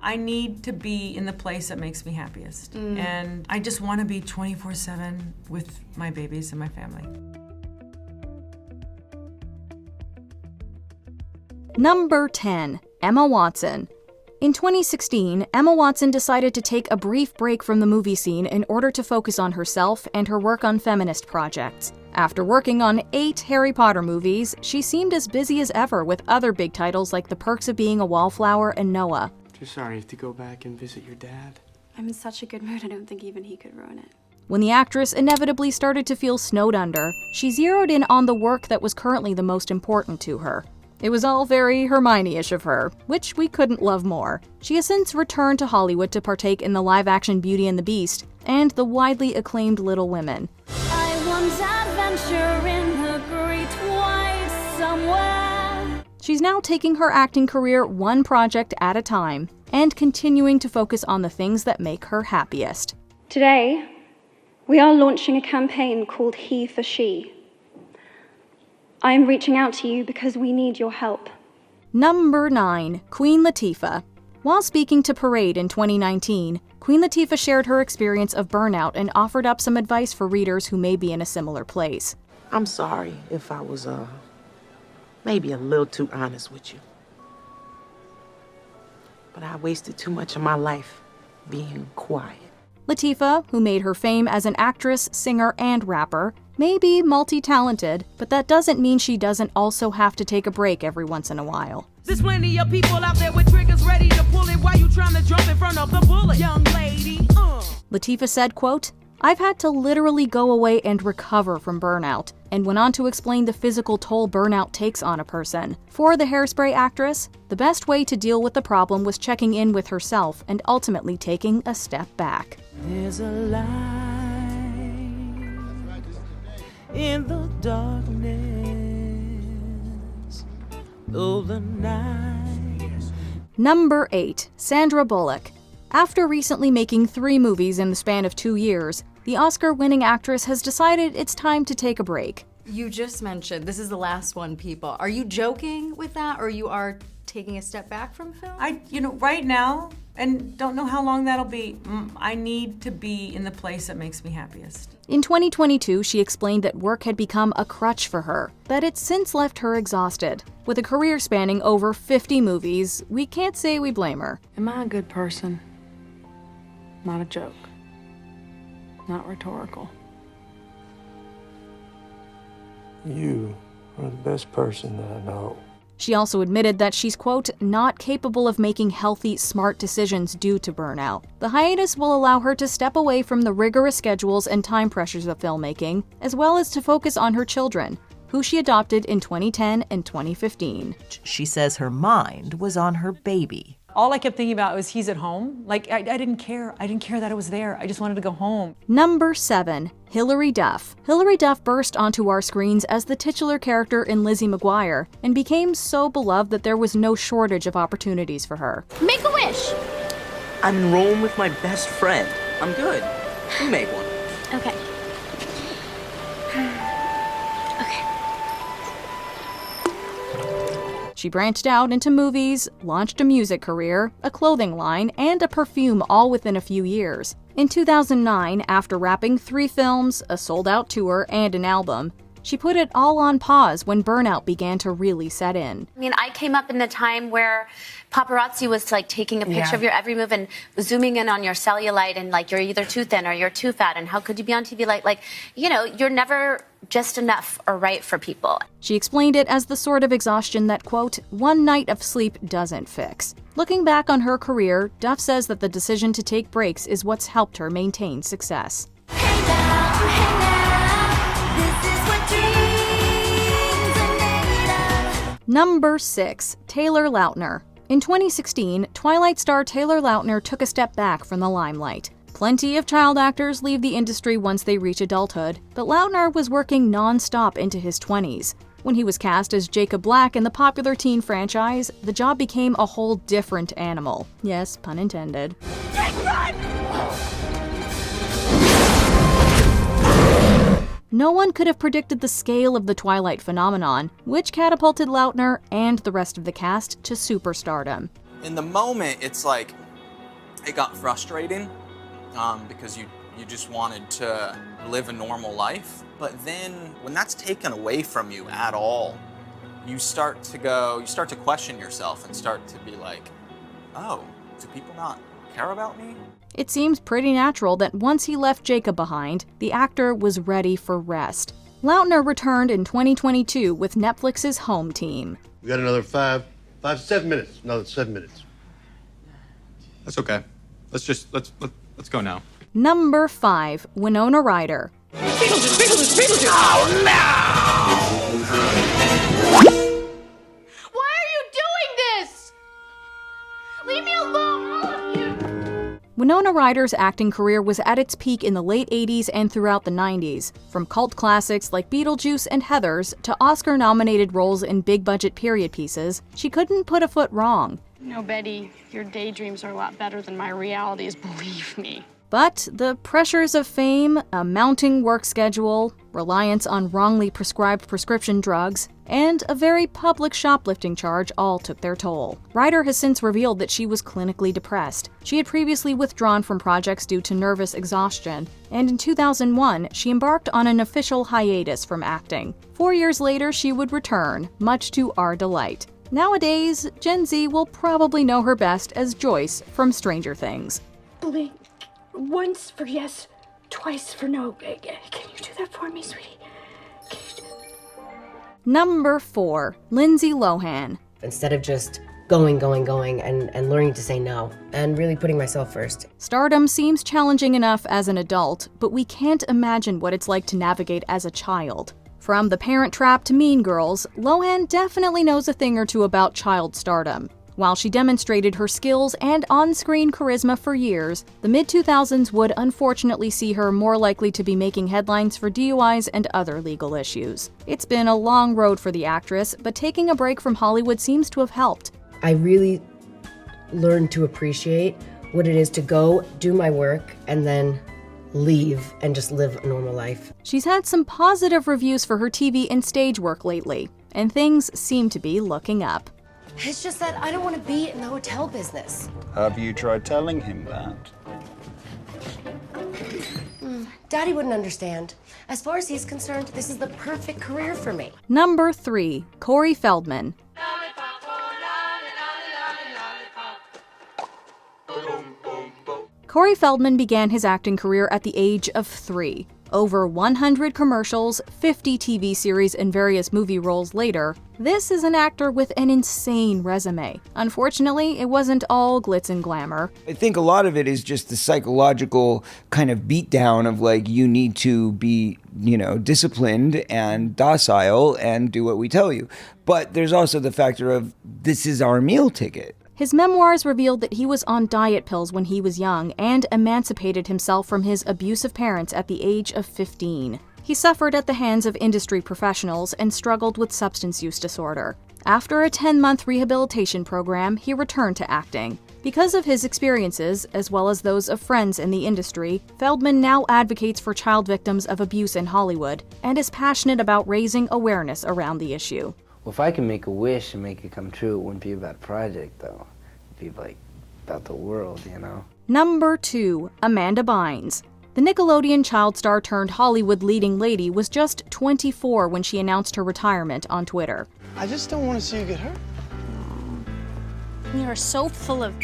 I need to be in the place that makes me happiest. And I just want to be 24/7 with my babies and my family. Number 10. Emma Watson. In 2016, Emma Watson decided to take a brief break from the movie scene in order to focus on herself and her work on feminist projects. After working on 8 Harry Potter movies, she seemed as busy as ever with other big titles like The Perks of Being a Wallflower and Noah. Just sorry you have to go back and visit your dad. I'm in such a good mood, I don't think even he could ruin it. When the actress inevitably started to feel snowed under, she zeroed in on the work that was currently the most important to her. It was all very Hermione-ish of her, which we couldn't love more. She has since returned to Hollywood to partake in the live-action Beauty and the Beast and the widely acclaimed Little Women. I want adventure in the great white somewhere. She's now taking her acting career one project at a time and continuing to focus on the things that make her happiest. Today, we are launching a campaign called He for She. I am reaching out to you because we need your help. Number 9. Queen Latifah. While speaking to Parade in 2019, Queen Latifah shared her experience of burnout and offered up some advice for readers who may be in a similar place. I'm sorry if I was, maybe a little too honest with you. But I wasted too much of my life being quiet. Latifah, who made her fame as an actress, singer, and rapper, may be multi-talented, but that doesn't mean she doesn't also have to take a break every once in a while. There's plenty of people out there with triggers ready to pull it while you trying to jump in front of the bullet, young lady. Latifah said, quote, "I've had to literally go away and recover from burnout," and went on to explain the physical toll burnout takes on a person. For the Hairspray actress, the best way to deal with the problem was checking in with herself and ultimately taking a step back. There's a light in the darkness of the night. Number 8. Sandra Bullock. After recently making 3 movies in the span of 2 years, the Oscar-winning actress has decided it's time to take a break. You just mentioned this is the last one, people. Are you joking with that, or you are taking a step back from film? Right now, and don't know how long that'll be, I need to be in the place that makes me happiest. In 2022, she explained that work had become a crutch for her, but it's since left her exhausted. With a career spanning over 50 movies, we can't say we blame her. Am I a good person? Not a joke. Not rhetorical. You are the best person that I know. She also admitted that she's, quote, not capable of making healthy, smart decisions due to burnout. The hiatus will allow her to step away from the rigorous schedules and time pressures of filmmaking, as well as to focus on her children, who she adopted in 2010 and 2015. She says her mind was on her baby. All I kept thinking about was he's at home. Like, I didn't care. I didn't care that I was there. I just wanted to go home. Number 7. Hilary Duff. Hilary Duff burst onto our screens as the titular character in Lizzie McGuire and became so beloved that there was no shortage of opportunities for her. Make a wish! I'm in Rome with my best friend. I'm good. You make one. Okay. She branched out into movies, launched a music career, a clothing line, and a perfume all within a few years. In 2009, after wrapping 3 films, a sold-out tour, and an album, she put it all on pause when burnout began to really set in. I mean, I came up in the time where paparazzi was like taking a picture of your every move and zooming in on your cellulite and like you're either too thin or you're too fat and how could you be on TV like you're never just enough or right for people. She explained it as the sort of exhaustion that, quote, one night of sleep doesn't fix. Looking back on her career, Duff says that the decision to take breaks is what's helped her maintain success. Hey now, this is what dreams are made of. Number 6. Taylor Lautner. In 2016, Twilight star Taylor Lautner took a step back from the limelight. Plenty of child actors leave the industry once they reach adulthood, but Lautner was working non-stop into his 20s. When he was cast as Jacob Black in the popular teen franchise, the job became a whole different animal. Yes, pun intended. No one could have predicted the scale of the Twilight phenomenon, which catapulted Lautner and the rest of the cast to superstardom. In the moment, it's like, it got frustrating because you just wanted to live a normal life. But then when that's taken away from you at all, you start to question yourself and start to be like, oh, do people not care about me? It seems pretty natural that once he left Jacob behind, the actor was ready for rest. Lautner returned in 2022 with Netflix's Home Team. We got another 7 minutes. Another 7 minutes. That's okay. Let's go now. Number 5, Winona Ryder. Oh, no! Why are you doing this? Leave me alone, all of you! Winona Ryder's acting career was at its peak in the late 80s and throughout the 90s. From cult classics like Beetlejuice and Heathers to Oscar-nominated roles in big-budget period pieces, she couldn't put a foot wrong. No, Betty, your daydreams are a lot better than my realities, believe me. But the pressures of fame, a mounting work schedule, reliance on wrongly prescribed prescription drugs, and a very public shoplifting charge all took their toll. Ryder has since revealed that she was clinically depressed. She had previously withdrawn from projects due to nervous exhaustion, and in 2001, she embarked on an official hiatus from acting. 4 years later, she would return, much to our delight. Nowadays, Gen Z will probably know her best as Joyce from Stranger Things. Blink. Once for yes, twice for no. Can you do that for me, sweetie? Number 4, Lindsay Lohan. Instead of just going and learning to say no and really putting myself first. Stardom seems challenging enough as an adult, but we can't imagine what it's like to navigate as a child. From The Parent Trap to Mean Girls, Lohan definitely knows a thing or two about child stardom. While she demonstrated her skills and on-screen charisma for years, the mid-2000s would unfortunately see her more likely to be making headlines for DUIs and other legal issues. It's been a long road for the actress, but taking a break from Hollywood seems to have helped. I really learned to appreciate what it is to go, do my work, and then leave and just live a normal life. She's had some positive reviews for her TV and stage work lately, and things seem to be looking up. It's just that I don't want to be in the hotel business. Have you tried telling him that? Daddy wouldn't understand. As far as he's concerned, this is the perfect career for me. Number 3, Corey Feldman. Corey Feldman began his acting career at the age of 3. Over 100 commercials, 50 TV series, and various movie roles later, this is an actor with an insane resume. Unfortunately, it wasn't all glitz and glamour. I think a lot of it is just the psychological kind of beatdown of like, you need to be, disciplined and docile and do what we tell you. But there's also the factor of this is our meal ticket. His memoirs revealed that he was on diet pills when he was young and emancipated himself from his abusive parents at the age of 15. He suffered at the hands of industry professionals and struggled with substance use disorder. After a 10-month rehabilitation program, he returned to acting. Because of his experiences, as well as those of friends in the industry, Feldman now advocates for child victims of abuse in Hollywood and is passionate about raising awareness around the issue. Well, if I can make a wish and make it come true, it wouldn't be about a project, though. It'd be, about the world, Number 2, Amanda Bynes. The Nickelodeon child star turned Hollywood leading lady was just 24 when she announced her retirement on Twitter. I just don't want to see you get hurt. You're so full of...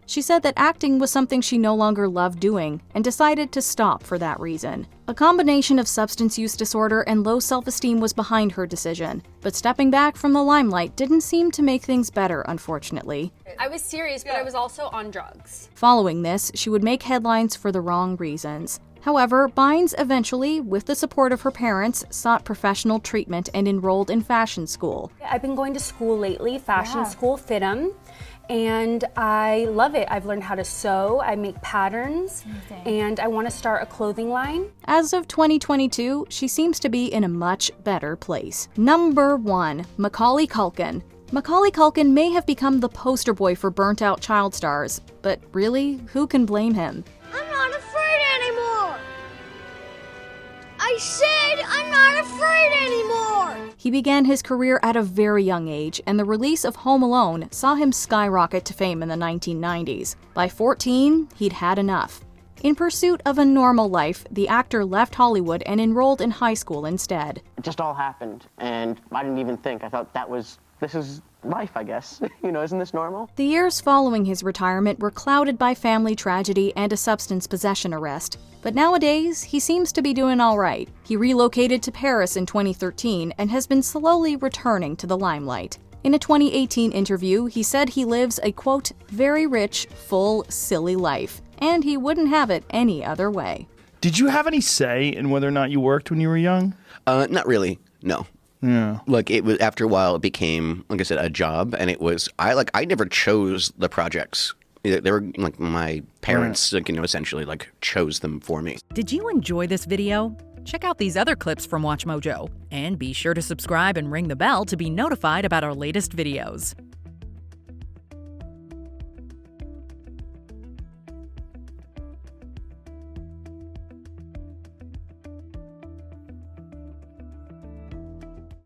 She said that acting was something she no longer loved doing and decided to stop for that reason. A combination of substance use disorder and low self-esteem was behind her decision, but stepping back from the limelight didn't seem to make things better, unfortunately. I was serious, but I was also on drugs. Following this, she would make headlines for the wrong reasons. However, Bynes eventually, with the support of her parents, sought professional treatment and enrolled in fashion school. I've been going to school lately, fashion school, FITM. And I love it. I've learned how to sew, I make patterns, and I want to start a clothing line. As of 2022, she seems to be in a much better place. Number 1, Macaulay Culkin. Macaulay Culkin may have become the poster boy for burnt-out child stars, but really, who can blame him? I'm not afraid anymore! I said I'm not afraid anymore! He began his career at a very young age, and the release of Home Alone saw him skyrocket to fame in the 1990s. By 14, he'd had enough. In pursuit of a normal life, the actor left Hollywood and enrolled in high school instead. It just all happened, and I didn't even think. I thought this is life, I guess. Isn't this normal? The years following his retirement were clouded by family tragedy and a substance possession arrest. But nowadays, he seems to be doing all right. He relocated to Paris in 2013 and has been slowly returning to the limelight. In a 2018 interview, he said he lives a, quote, very rich, full, silly life, and he wouldn't have it any other way. Did you have any say in whether or not you worked when you were young? Not really, no. Yeah. Like, it was, after a while, it became, like I said, a job, and it was, I never chose the projects. They were, like, my parents, essentially, chose them for me. Did you enjoy this video? Check out these other clips from MsMojo, and be sure to subscribe and ring the bell to be notified about our latest videos.